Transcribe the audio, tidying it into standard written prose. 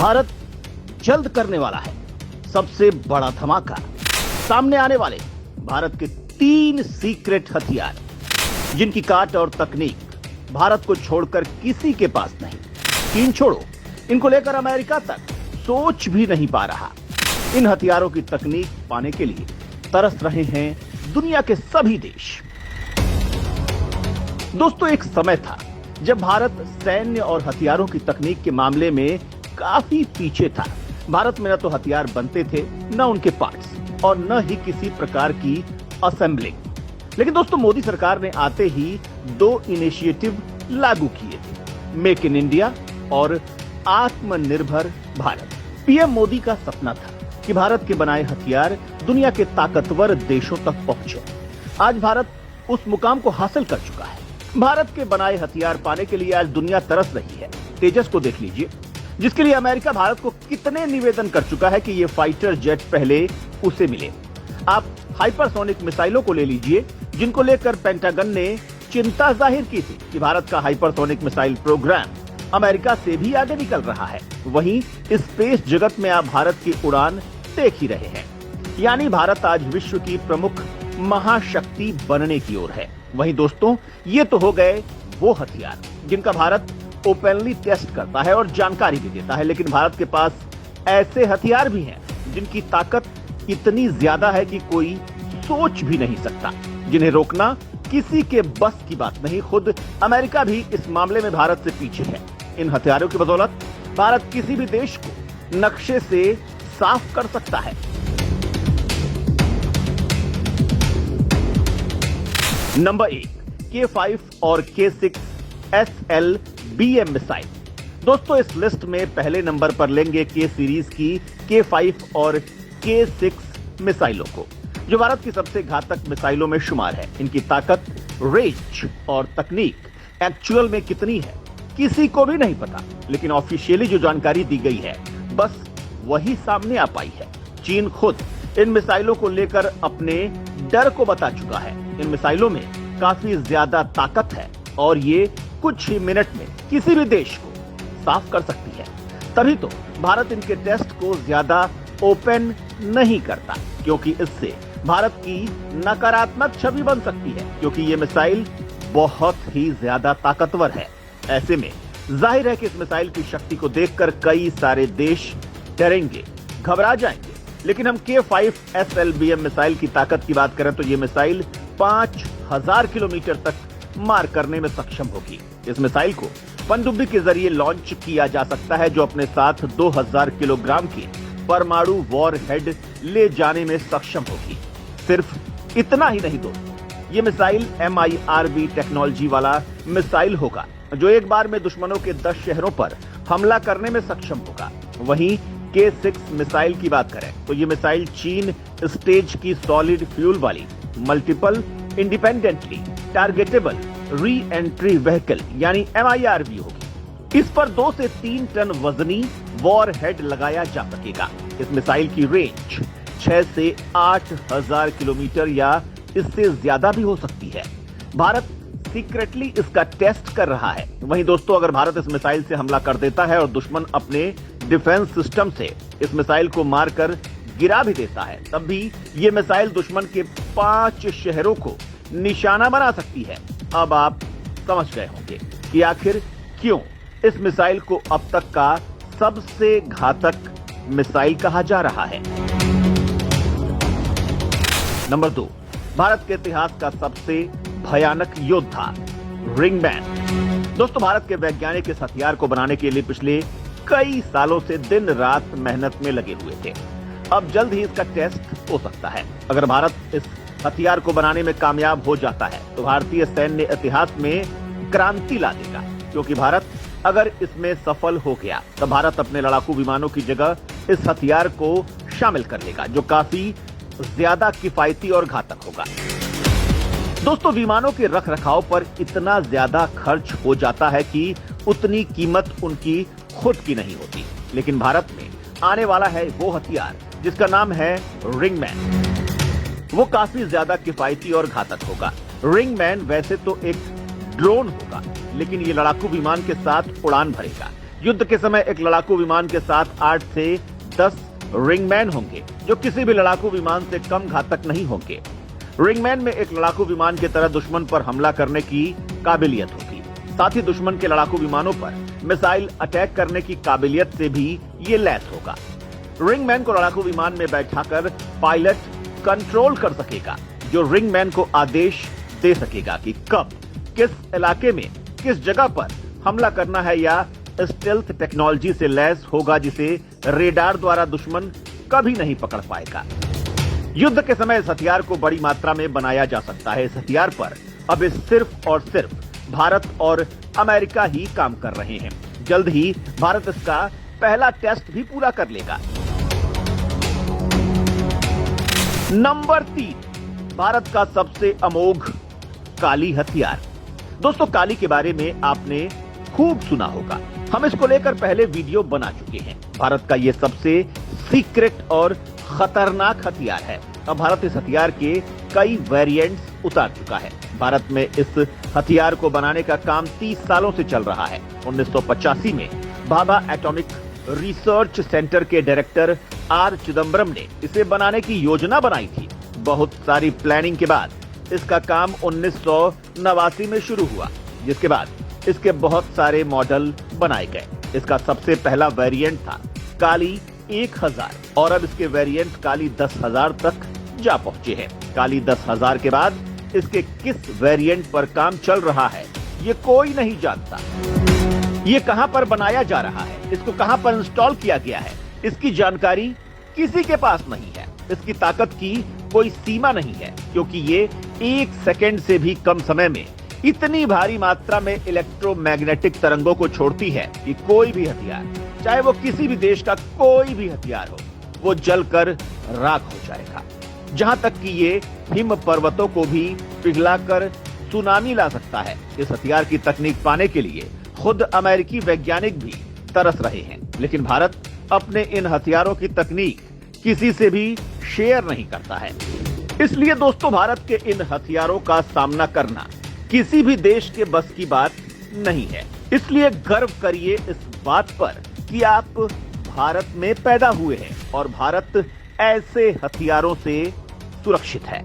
भारत जल्द करने वाला है सबसे बड़ा धमाका। सामने आने वाले भारत के 3 सीक्रेट हथियार, जिनकी काट और तकनीक भारत को छोड़कर किसी के पास नहीं। चीन छोड़ो, इनको लेकर अमेरिका तक सोच भी नहीं पा रहा। इन हथियारों की तकनीक पाने के लिए तरस रहे हैं दुनिया के सभी देश। दोस्तों, एक समय था जब भारत सैन्य और हथियारों की तकनीक के मामले में काफी पीछे था। भारत में न तो हथियार बनते थे, न उनके पार्ट्स, और न ही किसी प्रकार की असेंबलिंग। लेकिन दोस्तों, मोदी सरकार ने आते ही 2 इनिशिएटिव लागू किए थे, मेक इन इंडिया और आत्मनिर्भर भारत। पीएम मोदी का सपना था कि भारत के बनाए हथियार दुनिया के ताकतवर देशों तक पहुंचे। आज भारत उस मुकाम को हासिल कर चुका है। भारत के बनाए हथियार पाने के लिए आज दुनिया तरस रही है। तेजस को देख लीजिए, जिसके लिए अमेरिका भारत को कितने निवेदन कर चुका है कि ये फाइटर जेट पहले उसे मिले। आप हाइपरसोनिक मिसाइलों को ले लीजिए, जिनको लेकर पेंटागन ने चिंता जाहिर की थी कि भारत का हाइपरसोनिक मिसाइल प्रोग्राम अमेरिका से भी आगे निकल रहा है। वहीं स्पेस जगत में आप भारत की उड़ान देख ही रहे हैं। यानी भारत आज विश्व की प्रमुख महाशक्ति बनने की ओर है। वहीं दोस्तों, ये तो हो गए वो हथियार जिनका भारत ओपनली टेस्ट करता है और जानकारी भी देता है। लेकिन भारत के पास ऐसे हथियार भी हैं जिनकी ताकत इतनी ज्यादा है कि कोई सोच भी नहीं सकता, जिन्हें रोकना किसी के बस की बात नहीं। खुद अमेरिका भी इस मामले में भारत से पीछे है। इन हथियारों की बदौलत भारत किसी भी देश को नक्शे से साफ कर सकता है। नंबर 1, K5 और K6 SLBM मिसाइल। दोस्तों, इस लिस्ट में पहले नंबर पर लेंगे K सीरीज की K5 और K6 मिसाइलों को, जो भारत की सबसे घातक मिसाइलों में शुमार है। इनकी ताकत, रेंज और तकनीक एक्चुअल में कितनी है किसी को भी नहीं पता, लेकिन ऑफिशियली जो जानकारी दी गई है बस वही सामने आ पाई है। चीन खुद इन मिसाइलों को लेकर अपने डर को बता चुका है। इन मिसाइलों में काफी ज्यादा ताकत है और ये कुछ ही मिनट में किसी भी देश को साफ कर सकती है। तभी तो भारत इनके टेस्ट को ज्यादा ओपन नहीं करता, क्योंकि इससे भारत की नकारात्मक छवि बन सकती है, क्योंकि ये मिसाइल बहुत ही ज्यादा ताकतवर है। ऐसे में जाहिर है कि इस मिसाइल की शक्ति को देखकर कई सारे देश डरेंगे, घबरा जाएंगे। लेकिन हम K5 SLBM मिसाइल की ताकत की बात करें तो ये मिसाइल 5000 किलोमीटर तक मार करने में सक्षम होगी। इस मिसाइल को पनडुब्बी के जरिए लॉन्च किया जा सकता है, जो अपने साथ 2000 किलोग्राम की परमाणु वॉर हेड ले जाने में सक्षम होगी। सिर्फ इतना ही नहीं दोस्तों, ये मिसाइल MIRV टेक्नोलॉजी वाला मिसाइल होगा, जो एक बार में दुश्मनों के 10 शहरों पर हमला करने में सक्षम होगा। वहीं K6 मिसाइल की बात करें तो ये मिसाइल चीन स्टेज की सॉलिड फ्यूल वाली multiple independently targetable re entry vehicle यानी MIRV होगी। इस पर 2 से 3 टन वजनी वॉर हेड लगाया जा सकेगा। इस मिसाइल की रेंज 6 से 8000 किलोमीटर या इससे ज्यादा भी हो सकती है। भारत सीक्रेटली इसका टेस्ट कर रहा है। वहीं दोस्तों, अगर भारत इस मिसाइल से हमला कर देता है और दुश्मन अपने डिफेंस सिस्टम से इस मिसाइल को मारकर गिरा भी देता है, तब भी ये मिसाइल दुश्मन के 5 शहरों को निशाना बना सकती है। अब आप समझ गए होंगे कि आखिर क्यों इस मिसाइल को अब तक का सबसे घातक मिसाइल कहा जा रहा है। नंबर 2, भारत के इतिहास का सबसे भयानक योद्धा, रिंगमैन। दोस्तों, भारत के वैज्ञानिक इस हथियार को बनाने के लिए पिछले कई सालों से दिन रात मेहनत में लगे हुए थे। अब जल्द ही इसका टेस्ट हो सकता है। अगर भारत इस हथियार को बनाने में कामयाब हो जाता है तो भारतीय सैन्य इतिहास में क्रांति ला देगा, क्योंकि भारत अगर इसमें सफल हो गया तो भारत अपने लड़ाकू विमानों की जगह इस हथियार को शामिल कर लेगा, जो काफी ज्यादा किफायती और घातक होगा। दोस्तों, विमानों के रखरखाव पर इतना ज्यादा खर्च हो जाता है कि उतनी कीमत उनकी खुद की नहीं होती। लेकिन भारत में आने वाला है वो हथियार जिसका नाम है रिंगमैन। वो काफी ज्यादा किफायती और घातक होगा। रिंगमैन वैसे तो एक ड्रोन होगा, लेकिन ये लड़ाकू विमान के साथ उड़ान भरेगा। युद्ध के समय एक लड़ाकू विमान के साथ 8 से 10 रिंगमैन होंगे, जो किसी भी लड़ाकू विमान से कम घातक नहीं होंगे। रिंगमैन में एक लड़ाकू विमान की तरह दुश्मन पर हमला करने की काबिलियत होगी। साथ ही दुश्मन के लड़ाकू विमानों पर मिसाइल अटैक करने की काबिलियत से भी ये लैस होगा। रिंगमैन को लड़ाकू विमान में बैठाकर पायलट कंट्रोल कर सकेगा, जो रिंगमैन को आदेश दे सकेगा कि कब, किस इलाके में, किस जगह पर हमला करना है, या स्टेल्थ टेक्नोलॉजी से लैस होगा जिसे रेडार द्वारा दुश्मन कभी नहीं पकड़ पाएगा। युद्ध के समय इस हथियार को बड़ी मात्रा में बनाया जा सकता है। इस हथियार पर अब सिर्फ और सिर्फ भारत और अमेरिका ही काम कर रहे हैं। जल्द ही भारत इसका पहला टेस्ट भी पूरा कर लेगा। नंबर 3, भारत का सबसे अमोघ काली हथियार। दोस्तों, काली के बारे में आपने खूब सुना होगा। हम इसको लेकर पहले वीडियो बना चुके हैं। भारत का यह सबसे सीक्रेट और खतरनाक हथियार है। अब भारत इस हथियार के कई वेरिएंट्स उतार चुका है। भारत में इस हथियार को बनाने का काम 30 सालों से चल रहा है। 1985 में भाभा एटॉमिक रिसर्च सेंटर के डायरेक्टर आर चिदम्बरम ने इसे बनाने की योजना बनाई थी। बहुत सारी प्लानिंग के बाद इसका काम 1989 में शुरू हुआ, जिसके बाद इसके बहुत सारे मॉडल बनाए गए। इसका सबसे पहला वेरिएंट था काली 1000 और अब इसके वेरिएंट काली 10,000 तक जा पहुंचे हैं। काली 10,000 के बाद इसके किस वेरिएंट पर काम चल रहा है, ये कोई नहीं जानता। ये कहां पर बनाया जा रहा है, इसको कहां पर इंस्टॉल किया गया है, इसकी जानकारी किसी के पास नहीं है। इसकी ताकत की कोई सीमा नहीं है, क्योंकि ये 1 सेकेंड से भी कम समय में इतनी भारी मात्रा में इलेक्ट्रोमैग्नेटिक तरंगों को छोड़ती है कि कोई भी हथियार, चाहे वो किसी भी देश का कोई भी हथियार हो, वो जलकर राख हो जाएगा। जहां तक कि ये हिम पर्वतों को भी पिघलाकर सुनामी ला सकता है। इस हथियार की तकनीक पाने के लिए खुद अमेरिकी वैज्ञानिक भी तरस रहे हैं, लेकिन भारत अपने इन हथियारों की तकनीक किसी से भी शेयर नहीं करता है। इसलिए दोस्तों, भारत के इन हथियारों का सामना करना किसी भी देश के बस की बात नहीं है। इसलिए गर्व करिए इस बात पर कि आप भारत में पैदा हुए हैं और भारत ऐसे हथियारों से सुरक्षित है।